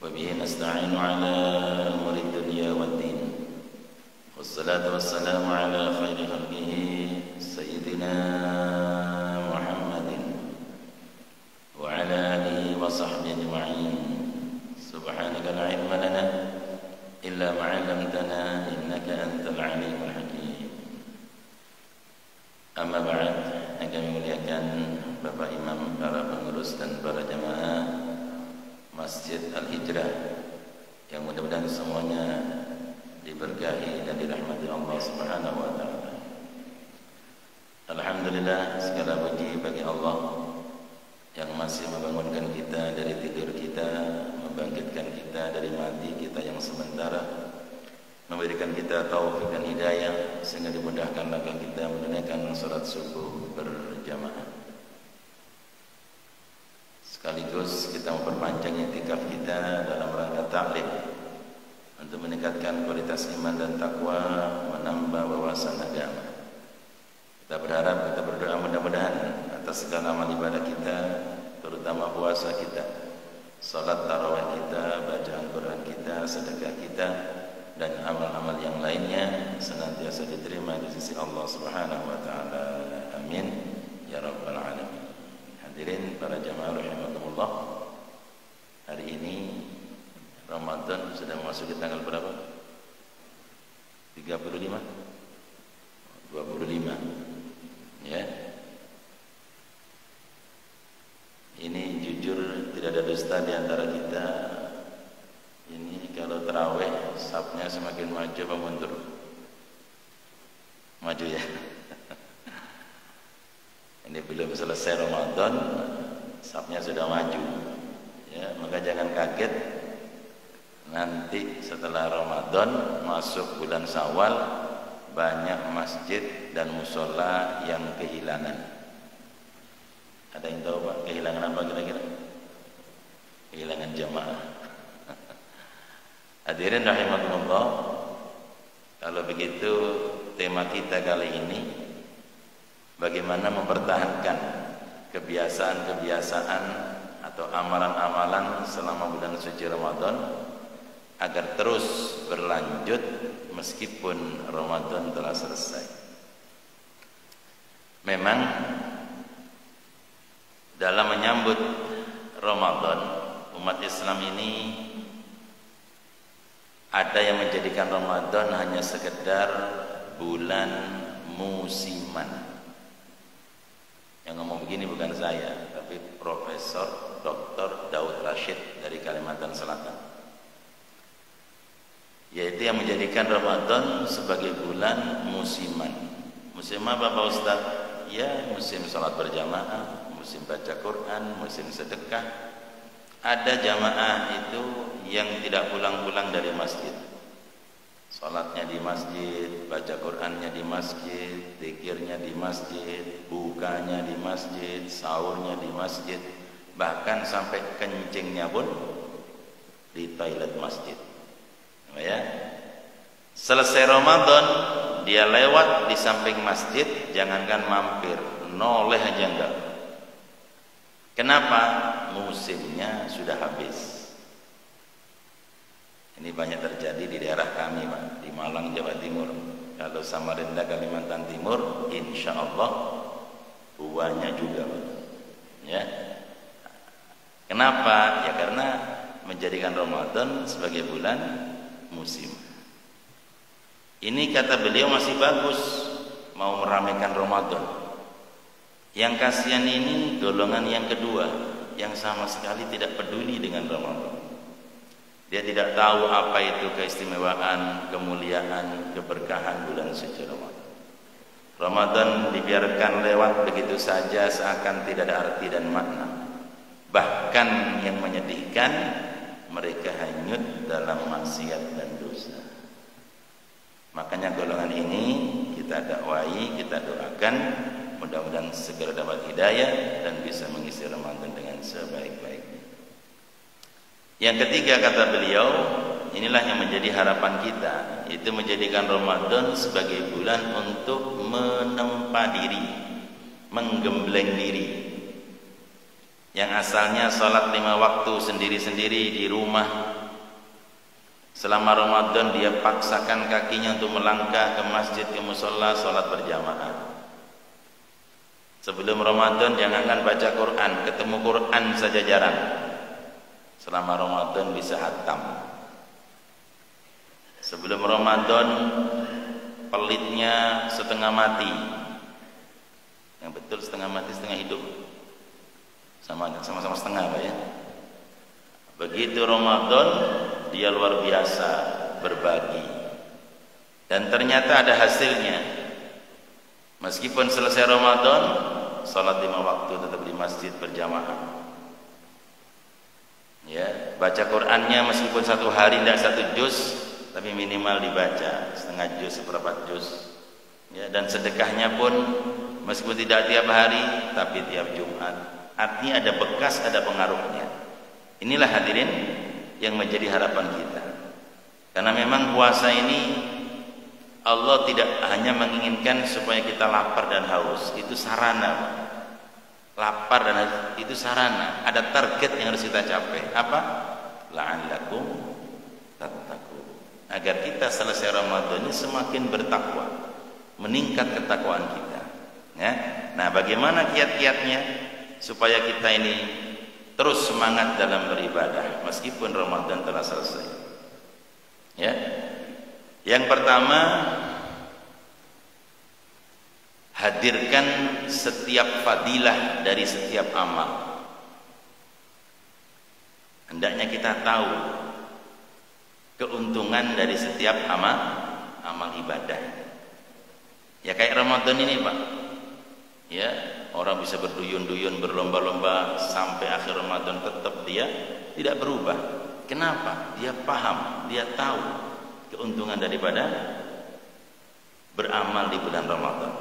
وبه نستعين على أمور الدنيا والدين والصلاة والسلام على خير خلقه سيدنا محمد وعلى آله وصحبه أجمعين. سبحانك لا علم لنا إلا ما علمتنا إنك أنت العليم الحكيم. Amma ba'd, yang kami muliakan Bapak Imam, para pengurus dan para jamaah Masjid Al-Hijrah, yang mudah-mudahan semuanya diberkahi dan dirahmati Allah Subhanahu wa taala. Alhamdulillah, segala puji bagi Allah yang masih membangunkan kita dari tidur kita, membangkitkan kita dari mati kita yang sementara, memberikan kita taufik dan hidayah sehingga dimudahkan langkah kita menunaikan salat subuh berjamaah. Sekaligus kita memperpanjang i'tikaf kita dalam rangka ta'lim untuk meningkatkan kualitas iman dan takwa, menambah wawasan agama. Kita berharap, kita berdoa mudah-mudahan atas segala amal ibadah kita, terutama puasa kita, salat tarawih kita, bacaan Quran kita, sedekah kita, dan amal-amal yang lainnya senantiasa diterima di sisi Allah Subhanahu wa taala. Amin ya rabbal alamin. Hadirin para jamaah rahimakumullah. Hari ini Ramadan sudah masuk di tanggal berapa? 35? 25. Ya. Ini jujur tidak ada dusta di antara kita. Ini kalau tarawih safnya semakin maju apa mundur? Maju ya. Ini belum selesai Ramadan, safnya sudah maju. Ya, maka jangan kaget nanti setelah Ramadan masuk bulan Syawal banyak masjid dan musola yang kehilangan. Ada yang tahu Pak, kehilangan apa kira-kira? Kehilangan jamaah. Hadirin rahimakumullah, kalau begitu tema kita kali ini bagaimana mempertahankan kebiasaan-kebiasaan atau amalan-amalan selama bulan suci Ramadan agar terus berlanjut meskipun Ramadan telah selesai. Memang dalam menyambut Ramadan, umat Islam ini ada yang menjadikan Ramadan hanya sekedar bulan musiman. Yang ngomong begini bukan saya, tapi Profesor Dr. Daud Rashid dari Kalimantan Selatan. Yaitu yang menjadikan Ramadan sebagai bulan musiman. Musim apa Pak Ustaz? Ya, musim salat berjamaah, musim baca Quran, musim sedekah. Ada jamaah itu yang tidak pulang-pulang dari masjid. Salatnya di masjid, baca Qurannya di masjid, zikirnya di masjid, bukanya di masjid, sahurnya di masjid, bahkan sampai kencingnya pun di toilet masjid. Ya. Selesai Ramadan dia lewat di samping masjid, jangankan mampir, noleh aja enggak. Kenapa? Musimnya sudah habis. Ini banyak terjadi di daerah kami Pak, di Malang, Jawa Timur. Kalau Samarinda, Kalimantan Timur, insya Allah buahnya juga Pak. Ya. Kenapa? Ya karena menjadikan Ramadan sebagai bulan musim. Ini kata beliau masih bagus, mau meramaikan Ramadan. Yang kasihan ini golongan yang kedua, yang sama sekali tidak peduli dengan Ramadan. Dia tidak tahu apa itu keistimewaan, kemuliaan, keberkahan bulan suci Ramadan. Ramadan dibiarkan lewat begitu saja seakan tidak ada arti dan makna. Bahkan yang menyedihkan, mereka hanyut dalam maksiat dan dosa. Makanya golongan ini kita dakwai, kita doakan, mudah-mudahan segera dapat hidayah dan bisa mengisi Ramadan dengan sebaik-baiknya. Yang ketiga kata beliau, inilah yang menjadi harapan kita, itu menjadikan Ramadan sebagai bulan untuk menempa diri, menggembleng diri. yang asalnya sholat 5 waktu sendiri-sendiri di rumah, selama Ramadan dia paksakan kakinya untuk melangkah ke masjid, ke musola, sholat berjamaah. Sebelum Ramadan jangankan baca Quran, ketemu Quran saja jarang. Selama Ramadan bisa hatam. Sebelum Ramadan pelitnya setengah mati. Yang betul setengah mati setengah hidup. Sama-sama setengah Pak ya. Begitu Ramadan dia luar biasa berbagi. Dan ternyata ada hasilnya. Meskipun selesai Ramadan, salat 5 waktu tetap di masjid berjamaah. Ya, baca Qur'annya meskipun 1 hari tidak 1 juz, tapi minimal dibaca setengah juz, seperempat juz. Ya, dan sedekahnya pun meskipun tidak tiap hari, tapi tiap Jumat. Artinya ada bekas, ada pengaruhnya. Inilah hadirin yang menjadi harapan kita. Karena memang puasa ini Allah tidak hanya menginginkan supaya kita lapar dan haus, itu sarana. Lapar dan haus itu sarana. Ada target yang harus kita capai. Apa? La'allakum tattaqun. Agar kita selesai Ramadan ini semakin bertakwa, meningkat ketakwaan kita. Ya. Nah, bagaimana kiat-kiatnya supaya kita ini terus semangat dalam beribadah meskipun Ramadan telah selesai? Ya. Yang pertama, hadirkan setiap fadilah dari setiap amal. Hendaknya kita tahu keuntungan dari setiap amal ibadah. Ya kayak Ramadan ini Pak. Ya, orang bisa berduyun-duyun, berlomba-lomba sampai akhir Ramadan tetap dia tidak berubah. Kenapa? Dia paham, dia tahu keuntungan daripada beramal di bulan Ramadan.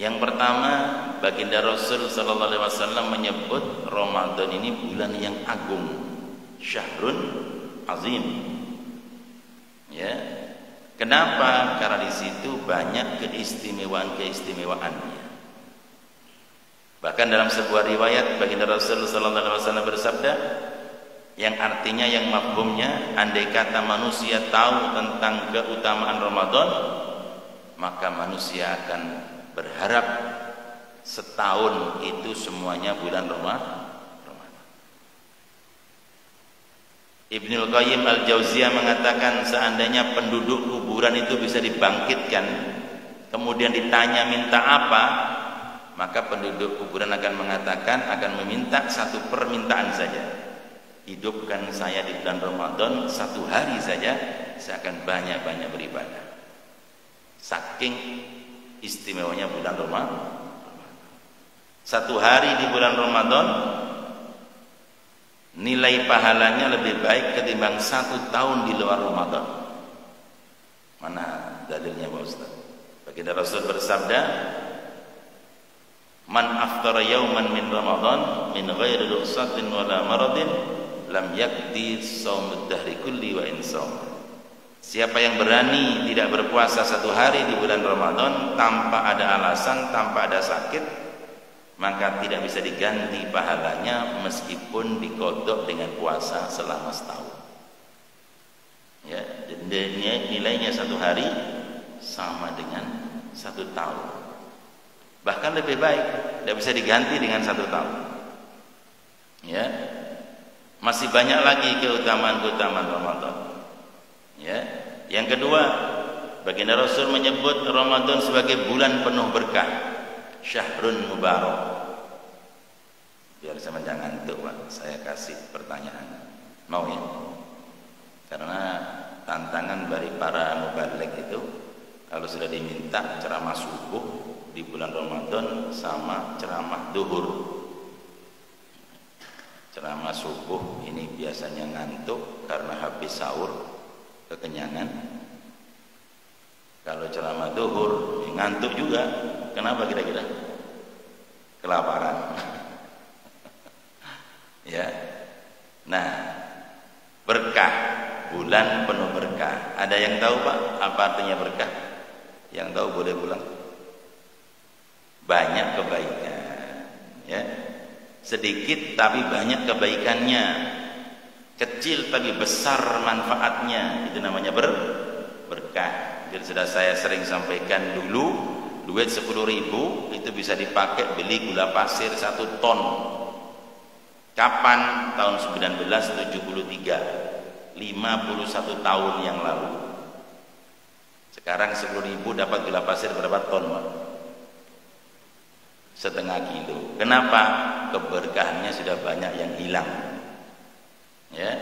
Yang pertama, baginda Rasul sallallahu alaihi wasallam menyebut Ramadan ini bulan yang agung, syahrun azim. Ya. Kenapa? Karena di situ banyak keistimewaan-keistimewaannya. Bahkan dalam sebuah riwayat baginda Rasul sallallahu alaihi wasallam bersabda, yang artinya, yang mafhumnya, andai kata manusia tahu tentang keutamaan Ramadan, maka manusia akan berharap setahun itu semuanya bulan Ramadan. Ibnul Qayyim Al-Jauziyah mengatakan, seandainya penduduk kuburan itu bisa dibangkitkan, kemudian ditanya minta apa, maka penduduk kuburan akan mengatakan, akan meminta satu permintaan saja. Hidupkan saya di bulan Ramadan 1 hari saja, saya akan banyak-banyak beribadah. Saking istimewanya bulan Ramadan. 1 hari di bulan Ramadan nilai pahalanya lebih baik ketimbang 1 tahun di luar Ramadan. Mana dalilnya Pak Ustaz? Baginda Rasul bersabda, man aftara yauman min Ramadan min ghairi rukhsatin wala maradin lam yakdi shaumud dahri kulli wa insam. Siapa yang berani tidak berpuasa 1 hari di bulan Ramadan tanpa ada alasan, tanpa ada sakit, maka tidak bisa diganti pahalanya meskipun dikodok dengan puasa selama setahun. Ya, nilainya 1 hari sama dengan 1 tahun. Bahkan lebih baik, tidak bisa diganti dengan 1 tahun. Ya. Masih banyak lagi keutamaan-keutamaan Ramadan. Ya. Yang kedua, baginda Rasul menyebut Ramadan sebagai bulan penuh berkah, syahrun mubarak. Biar saya jangan ngantuk Pak, saya kasih pertanyaan. Mau ya? Karena tantangan dari para mubaligh itu, kalau sudah diminta ceramah subuh di bulan Ramadan sama ceramah duhur. Ceramah subuh ini biasanya ngantuk karena habis sahur kekenyangan. Kalau ceramah duhur ngantuk juga. Kenapa kira-kira? Kelaparan. Ya. Nah, berkah, bulan penuh berkah. Ada yang tahu Pak apa artinya berkah? Yang tahu boleh pulang. Banyak kebaikan. Ya. sedikit tapi banyak kebaikannya, kecil tapi besar manfaatnya, itu namanya berkah. Jadi sudah saya sering sampaikan dulu, duit 10.000 itu bisa dipakai beli gula pasir 1 ton. Kapan? Tahun 1973, 51 tahun yang lalu. Sekarang 10.000 dapat gula pasir berapa ton, Pak? Setengah kilo. Kenapa? Keberkahannya sudah banyak yang hilang. Ya,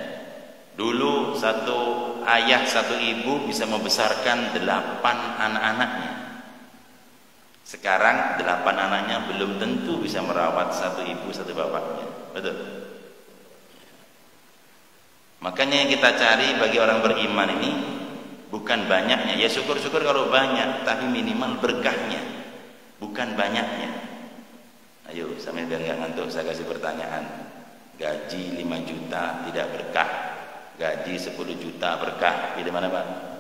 dulu satu ayah, satu ibu bisa membesarkan 8 anak-anaknya. Sekarang 8 anaknya belum tentu bisa merawat satu ibu, satu bapaknya. Betul. Makanya yang kita cari bagi orang beriman ini bukan banyaknya. Ya syukur-syukur kalau banyak, tapi minimal berkahnya, bukan banyaknya. Ayo, sambil biar nggak ngantuk, saya kasih pertanyaan. Gaji 5 juta tidak berkah, gaji 10 juta berkah. Pilih mana, Pak?